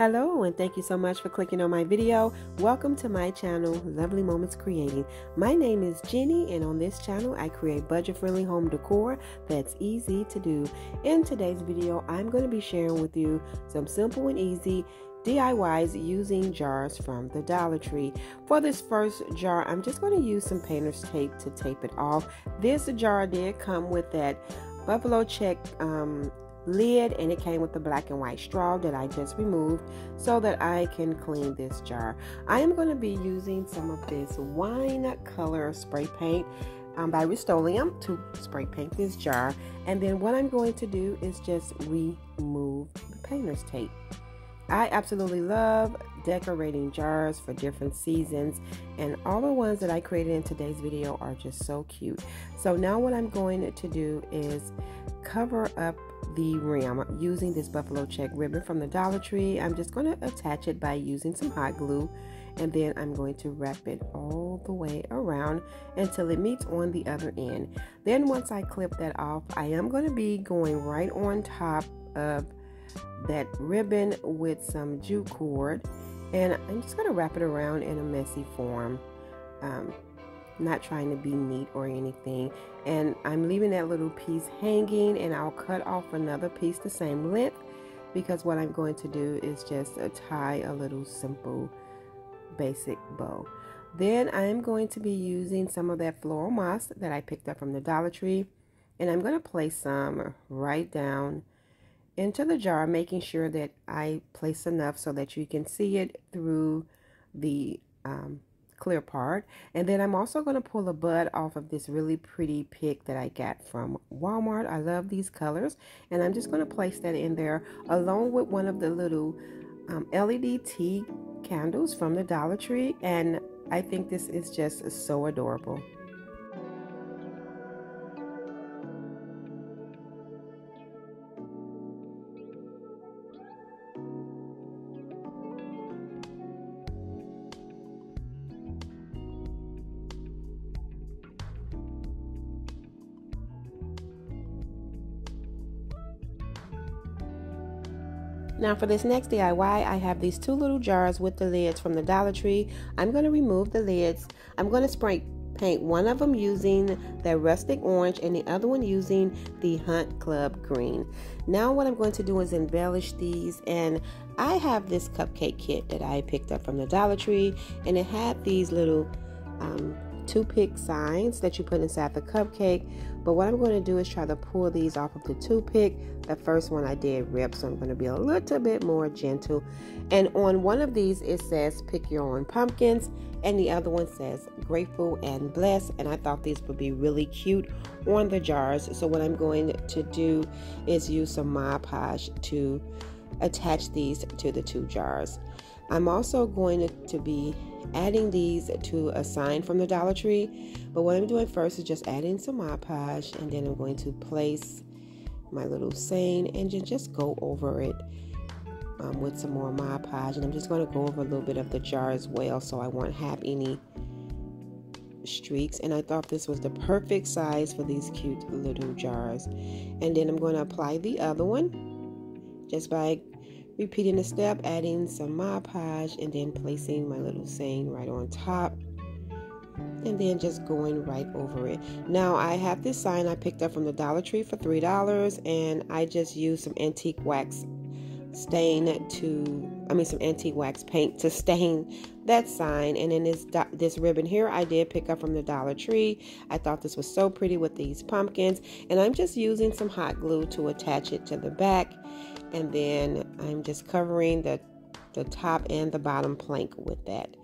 Hello, and thank you so much for clicking on my video. Welcome to my channel, Lovely Moments Creating. My name is Jenny, and on this channel I create budget-friendly home decor that's easy to do. In today's video, I'm going to be sharing with you some simple and easy DIYs using jars from the Dollar Tree. For this first jar, I'm just going to use some painter's tape to tape it off. This jar did come with that buffalo check lid, and it came with the black and white straw that I just removed so that I can clean this jar. I am going to be using some of this wine color spray paint by Rust-Oleum to spray paint this jar, and then what I'm going to do is just remove the painter's tape. I absolutely love decorating jars for different seasons, and all the ones that I created in today's video are just so cute. So now what I'm going to do is cover up the rim using this buffalo check ribbon from the Dollar Tree. I'm just going to attach it by using some hot glue, and then I'm going to wrap it all the way around until it meets on the other end. Then once I clip that off, I am going to be going right on top of that ribbon with some jute cord, and I'm just going to wrap it around in a messy form, not trying to be neat or anything. And I'm leaving that little piece hanging, and I'll cut off another piece the same length, because what I'm going to do is just tie a little simple basic bow. Then I am going to be using some of that floral moss that I picked up from the Dollar Tree, and I'm going to place some right down into the jar, making sure that I place enough so that you can see it through the clear part. And then I'm also going to pull a bud off of this really pretty pick that I got from Walmart. I love these colors, and I'm just going to place that in there along with one of the little LED tea candles from the Dollar Tree, and I think this is just so adorable. Now for this next DIY, I have these two little jars with the lids from the Dollar Tree. I'm going to remove the lids. I'm going to spray paint one of them using the rustic orange and the other one using the Hunt Club green. Now what I'm going to do is embellish these, and I have this cupcake kit that I picked up from the Dollar Tree, and it had these little toothpick signs that you put inside the cupcake. But what I'm going to do is try to pull these off of the toothpick. The first one I did rip, so I'm going to be a little bit more gentle. And on one of these it says pick your own pumpkins, and the other one says grateful and blessed, and I thought these would be really cute on the jars. So what I'm going to do is use some Mod Podge to attach these to the two jars. I'm also going to be adding these to a sign from the Dollar Tree, but what I'm doing first is just adding some Mod Podge, and then I'm going to place my little saying and just go over it with some more Mod Podge, and I'm just going to go over a little bit of the jar as well so I won't have any streaks. And I thought this was the perfect size for these cute little jars. And then I'm going to apply the other one just by repeating the step, adding some Mod Podge, and then placing my little saying right on top, and then just going right over it. Now I have this sign I picked up from the Dollar Tree for $3, and I just used some antique wax some antique wax paint to stain that sign. And then this ribbon here I did pick up from the Dollar Tree. I thought this was so pretty with these pumpkins, and I'm just using some hot glue to attach it to the back, and then I'm just covering the top and the bottom plank with that.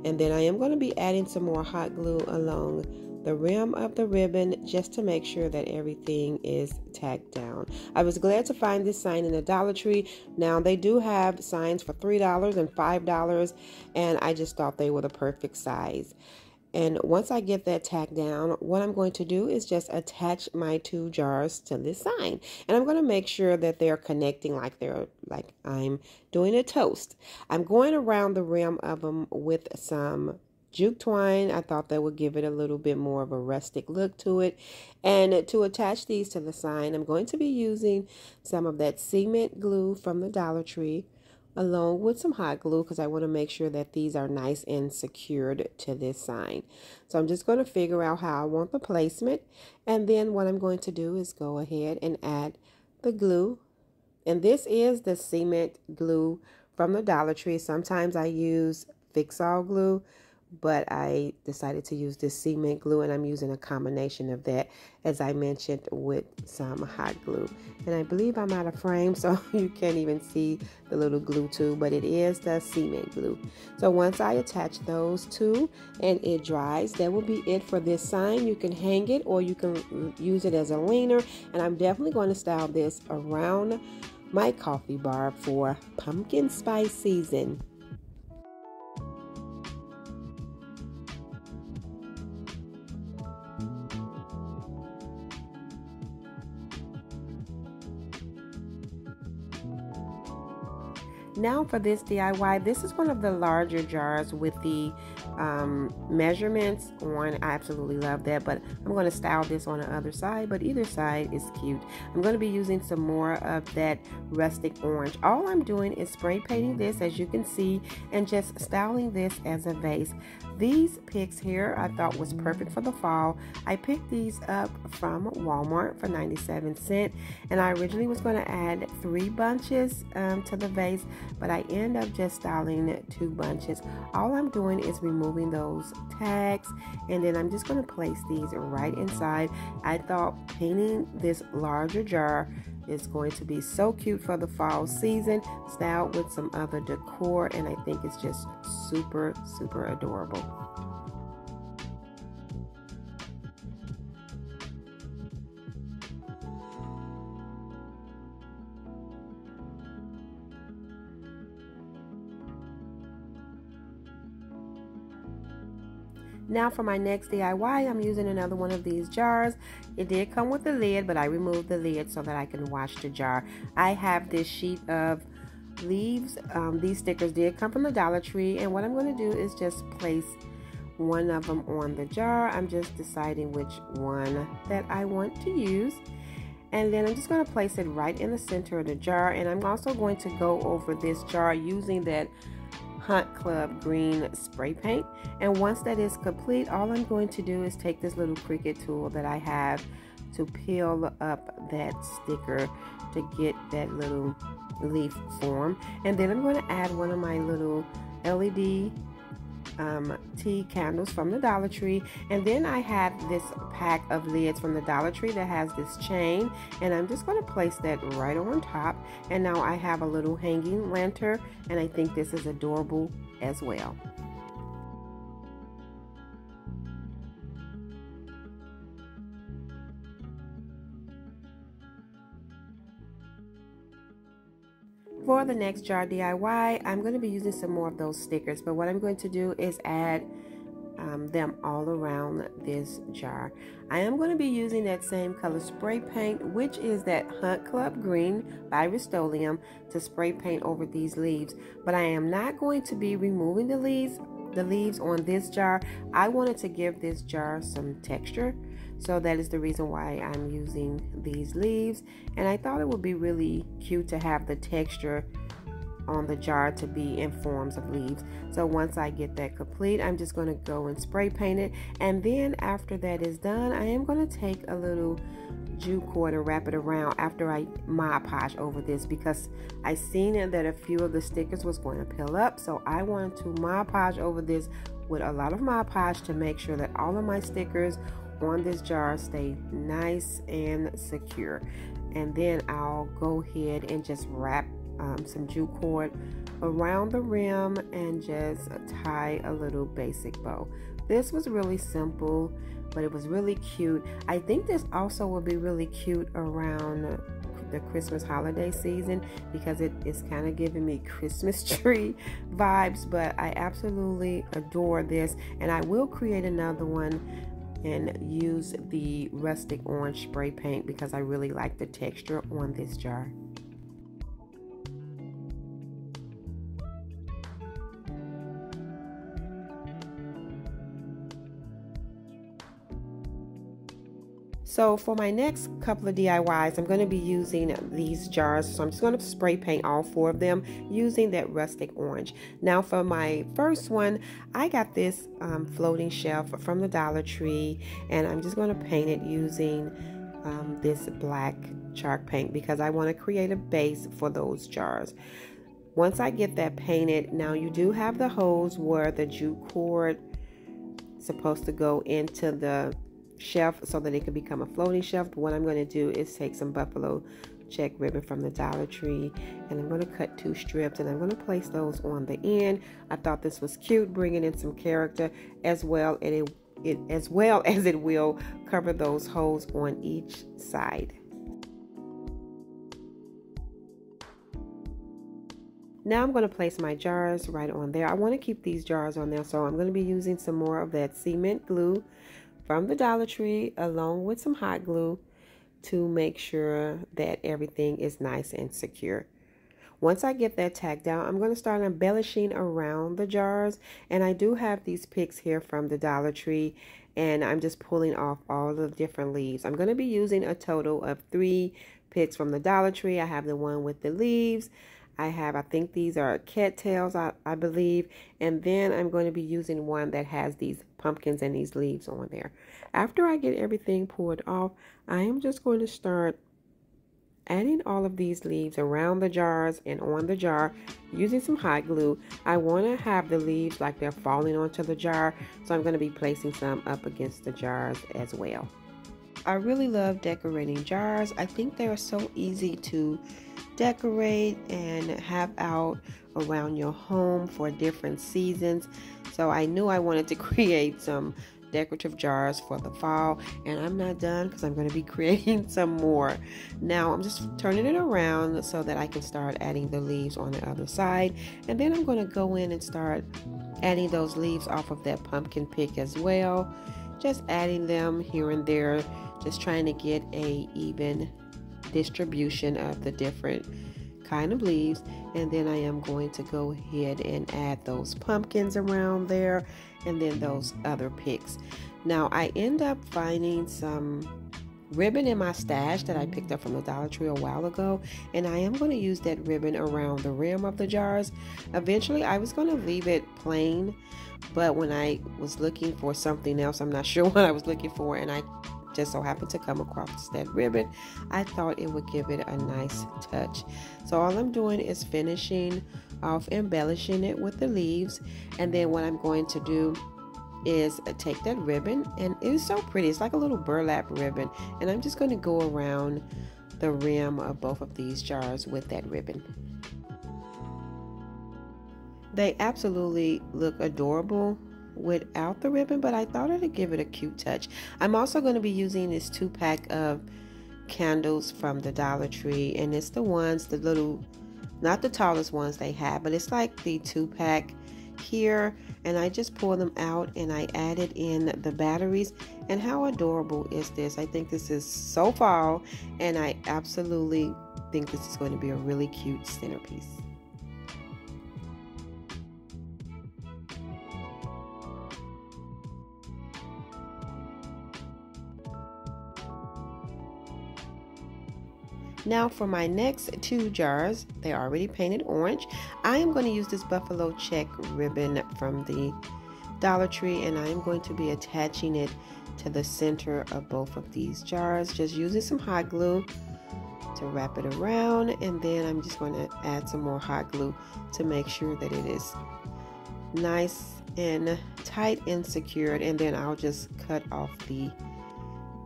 And then I am going to be adding some more hot glue along the rim of the ribbon just to make sure that everything is tacked down. I was glad to find this sign in the Dollar Tree. Now they do have signs for $3 and $5, and I just thought they were the perfect size. And once I get that tacked down, what I'm going to do is just attach my two jars to this sign. And I'm going to make sure that they're connecting like I'm doing a toast. I'm going around the rim of them with some jute twine. I thought that would give it a little bit more of a rustic look to it. And to attach these to the sign, I'm going to be using some of that cement glue from the Dollar Tree along with some hot glue because I want to make sure that these are nice and secured to this sign. So I'm just going to figure out how I want the placement, and then what I'm going to do is go ahead and add the glue. And this is the cement glue from the Dollar Tree. Sometimes I use Fix-All glue, but I decided to use this cement glue, and I'm using a combination of that, as I mentioned, with some hot glue. And I believe I'm out of frame, so you can't even see the little glue tube, but it is the cement glue. So once I attach those two and it dries, that will be it for this sign. You can hang it or you can use it as a leaner, and I'm definitely going to style this around my coffee bar for pumpkin spice season. Now for this DIY, this is one of the larger jars with the measurements on. I absolutely love that, but I'm going to style this on the other side, but either side is cute. I'm going to be using some more of that rustic orange. All I'm doing is spray painting this, as you can see, and just styling this as a vase. These picks here I thought was perfect for the fall. I picked these up from Walmart for 97 cents, and I originally was going to add 3 bunches to the vase, but I end up just styling 2 bunches. All I'm doing is removing those tags, and then I'm just going to place these right inside. I thought painting this larger jar is going to be so cute for the fall season, styled with some other decor, and I think it's just super adorable. Now for my next DIY, I'm using another one of these jars. It did come with the lid, but I removed the lid so that I can wash the jar. I have this sheet of leaves. These stickers did come from the Dollar Tree, and what I'm going to do is just place one of them on the jar. I'm just deciding which one that I want to use. And then I'm just going to place it right in the center of the jar, and I'm also going to go over this jar using that Hunt Club green spray paint. And once that is complete, all I'm going to do is take this little Cricut tool that I have to peel up that sticker to get that little leaf form, and then I'm going to add one of my little LED tea candles from the Dollar Tree, and then I have this pack of lids from the Dollar Tree that has this chain, and I'm just going to place that right on top. And now I have a little hanging lantern, and I think this is adorable as well. For the next jar DIY, I'm going to be using some more of those stickers, but what I'm going to do is add them all around this jar. I am going to be using that same color spray paint, which is that Hunt Club Green by Rust-Oleum, to spray paint over these leaves, but I am not going to be removing the leaves on this jar. I wanted to give this jar some texture, so that is the reason why I'm using these leaves, and I thought it would be really cute to have the texture on the jar to be in forms of leaves. So once I get that complete, I'm just going to go and spray paint it, and then after that is done, I am going to take a little jute cord and wrap it around after I Mod Podge over this, because I seen that a few of the stickers was going to peel up, so I wanted to Mod Podge over this with a lot of Mod Podge to make sure that all of my stickers on this jar stay nice and secure. And then I'll go ahead and just wrap some jute cord around the rim and just tie a little basic bow. This was really simple, but it was really cute. I think this also will be really cute around the Christmas holiday season, because it is kind of giving me Christmas tree vibes, but I absolutely adore this, and I will create another one and use the rustic orange spray paint because I really like the texture on this jar. So for my next couple of DIYs, I'm going to be using these jars. So I'm just going to spray paint all 4 of them using that rustic orange. Now for my first one, I got this floating shelf from the Dollar Tree, and I'm just going to paint it using this black chalk paint because I want to create a base for those jars. Once I get that painted, now you do have the holes where the jute cord is supposed to go into the shelf so that it can become a floating shelf. But what I'm going to do is take some buffalo check ribbon from the Dollar Tree, and I'm going to cut 2 strips, and I'm going to place those on the end. I thought this was cute, bringing in some character as well, and as well as it will cover those holes on each side. Now I'm going to place my jars right on there. I want to keep these jars on there, so I'm going to be using some more of that cement glue from the Dollar Tree along with some hot glue to make sure that everything is nice and secure. Once I get that tacked down, I'm going to start embellishing around the jars, and I do have these picks here from the Dollar Tree, and I'm just pulling off all the different leaves. I'm going to be using a total of 3 picks from the Dollar Tree. I have the one with the leaves. I think these are cattails, I believe, and then I'm going to be using one that has these pumpkins and these leaves on there. After I get everything pulled off, I am just going to start adding all of these leaves around the jars and on the jar using some hot glue. I want to have the leaves like they're falling onto the jar, so I'm going to be placing some up against the jars as well. I really love decorating jars. I think they are so easy to decorate and have out around your home for different seasons. So I knew I wanted to create some decorative jars for the fall, and I'm not done because I'm going to be creating some more. Now I'm just turning it around so that I can start adding the leaves on the other side, and then I'm going to go in and start adding those leaves off of that pumpkin pick as well, just adding them here and there, just trying to get a even distribution of the different kind of leaves. And then I am going to go ahead and add those pumpkins around there, and then those other picks. Now I end up finding some ribbon in my stash that I picked up from the Dollar Tree a while ago, and I am going to use that ribbon around the rim of the jars. Eventually I was going to leave it plain, but when I was looking for something else, I'm not sure what I was looking for, and I just so happened to come across that ribbon, I thought it would give it a nice touch. So all I'm doing is finishing off embellishing it with the leaves, and then what I'm going to do is take that ribbon, and it is so pretty, it's like a little burlap ribbon, and I'm just going to go around the rim of both of these jars with that ribbon. They absolutely look adorable without the ribbon, but I thought it'd give it a cute touch. I'm also going to be using this 2-pack of candles from the Dollar Tree, and it's the ones, the little, not the tallest ones they have, but it's like the 2-pack here, and I just pull them out and I added in the batteries. And how adorable is this? I think this is so fall, and I absolutely think this is going to be a really cute centerpiece. Now for my next 2 jars, they're already painted orange. I am going to use this buffalo check ribbon from the Dollar Tree, and I am going to be attaching it to the center of both of these jars, just using some hot glue to wrap it around, and then I'm just going to add some more hot glue to make sure that it is nice and tight and secured, and then I'll just cut off the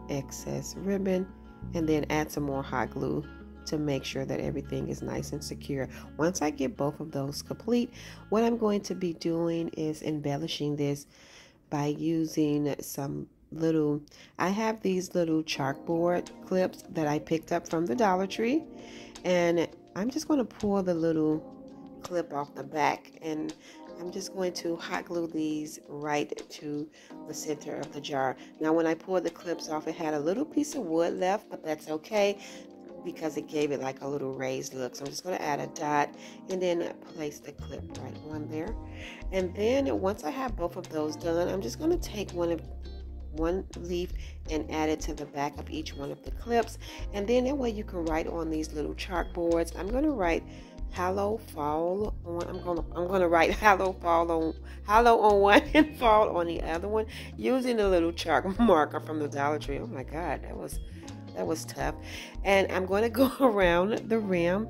excess ribbon and then add some more hot glue to make sure that everything is nice and secure. Once I get both of those complete, what I'm going to be doing is embellishing this by using some little, I have these little chalkboard clips that I picked up from the Dollar Tree, and I'm just going to pull the little clip off the back, and I'm just going to hot glue these right to the center of the jar. Now when I pulled the clips off, it had a little piece of wood left, but that's okay because it gave it like a little raised look. So I'm just going to add a dot and then place the clip right on there. And then once I have both of those done, I'm just going to take one one leaf and add it to the back of each one of the clips, and then that way you can write on these little chalkboards. I'm going to write Hallow Fall on, I'm gonna write Hallow on one and Fall on the other one using a little chalk marker from the Dollar Tree. Oh my God, that was tough. And I'm going to go around the rim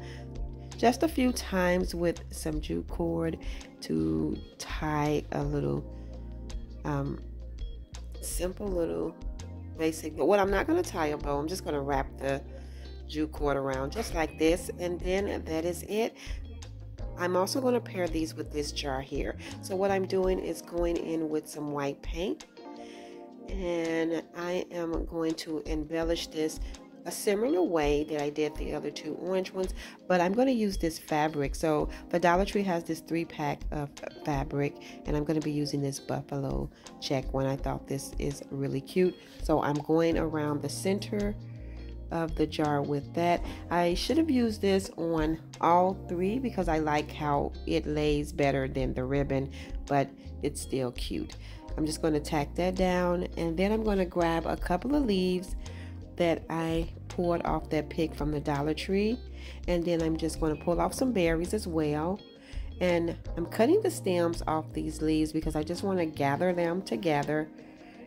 just a few times with some jute cord to tie a little simple little basic, but what I'm not going to tie a bow. I'm just going to wrap the jute cord around just like this, and then that is it. I'm also going to pair these with this jar here. So what I'm doing is going in with some white paint, and I am going to embellish this a similar way that I did the other two orange ones, but I'm going to use this fabric. So the Dollar Tree has this 3-pack of fabric, and I'm going to be using this buffalo check one. I thought this is really cute, so I'm going around the center of the jar with that. I should have used this on all 3 because I like how it lays better than the ribbon, but it's still cute. I'm just going to tack that down, and then I'm going to grab a couple of leaves that I poured off that pick from the Dollar Tree, and then I'm just going to pull off some berries as well. And I'm cutting the stems off these leaves because I just want to gather them together,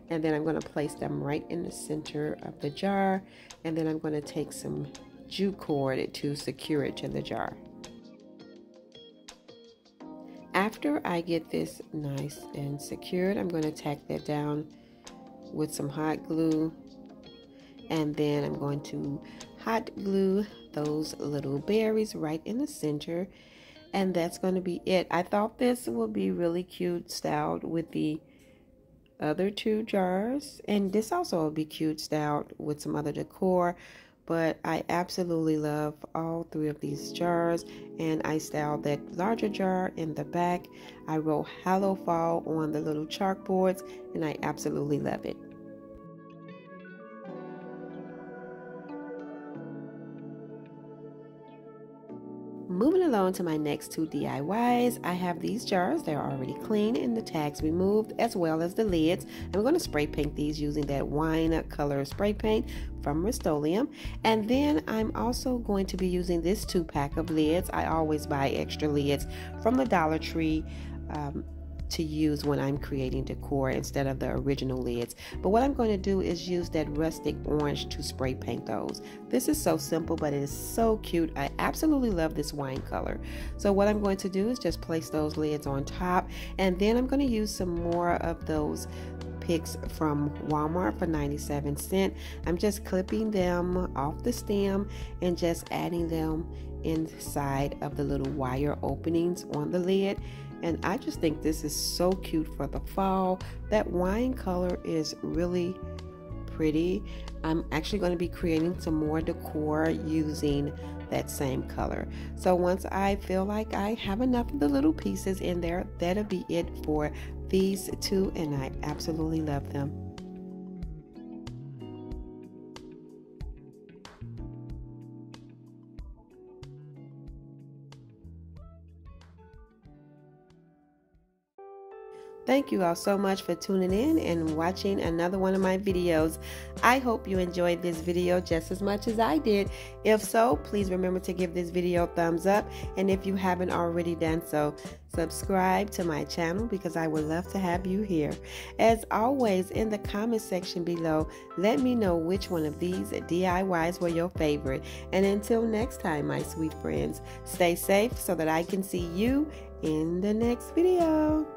and then I'm going to place them right in the center of the jar, and then I'm going to take some jute cord to secure it to the jar. After I get this nice and secured, I'm going to tack that down with some hot glue, and then I'm going to hot glue those little berries right in the center, and that's going to be it. I thought this would be really cute styled with the other 2 jars, and this also will be cute styled with some other decor, but I absolutely love all 3 of these jars, and I styled that larger jar in the back. I wrote Hallow Fall on the little chalkboards, and I absolutely love it. Moving along to my next 2 DIYs, I have these jars. They're already clean and the tags removed, as well as the lids. I'm going to spray paint these using that wine color spray paint from Rust-Oleum. And then I'm also going to be using this 2-pack of lids. I always buy extra lids from the Dollar Tree to use when I'm creating decor instead of the original lids. But what I'm going to do is use that rustic orange to spray paint those. This is so simple, but it is so cute. I absolutely love this wine color. So what I'm going to do is just place those lids on top, and then I'm going to use some more of those picks from Walmart for 97 cents. I'm just clipping them off the stem and just adding them inside of the little wire openings on the lid. And I just think this is so cute for the fall. That wine color is really pretty. I'm actually going to be creating some more decor using that same color. So once I feel like I have enough of the little pieces in there, that'll be it for these 2, and I absolutely love them. Thank you all so much for tuning in and watching another one of my videos. I hope you enjoyed this video just as much as I did. If so, please remember to give this video a thumbs up, and if you haven't already done so, subscribe to my channel because I would love to have you here. As always, in the comment section below, let me know which one of these DIYs were your favorite. And until next time, my sweet friends, stay safe so that I can see you in the next video.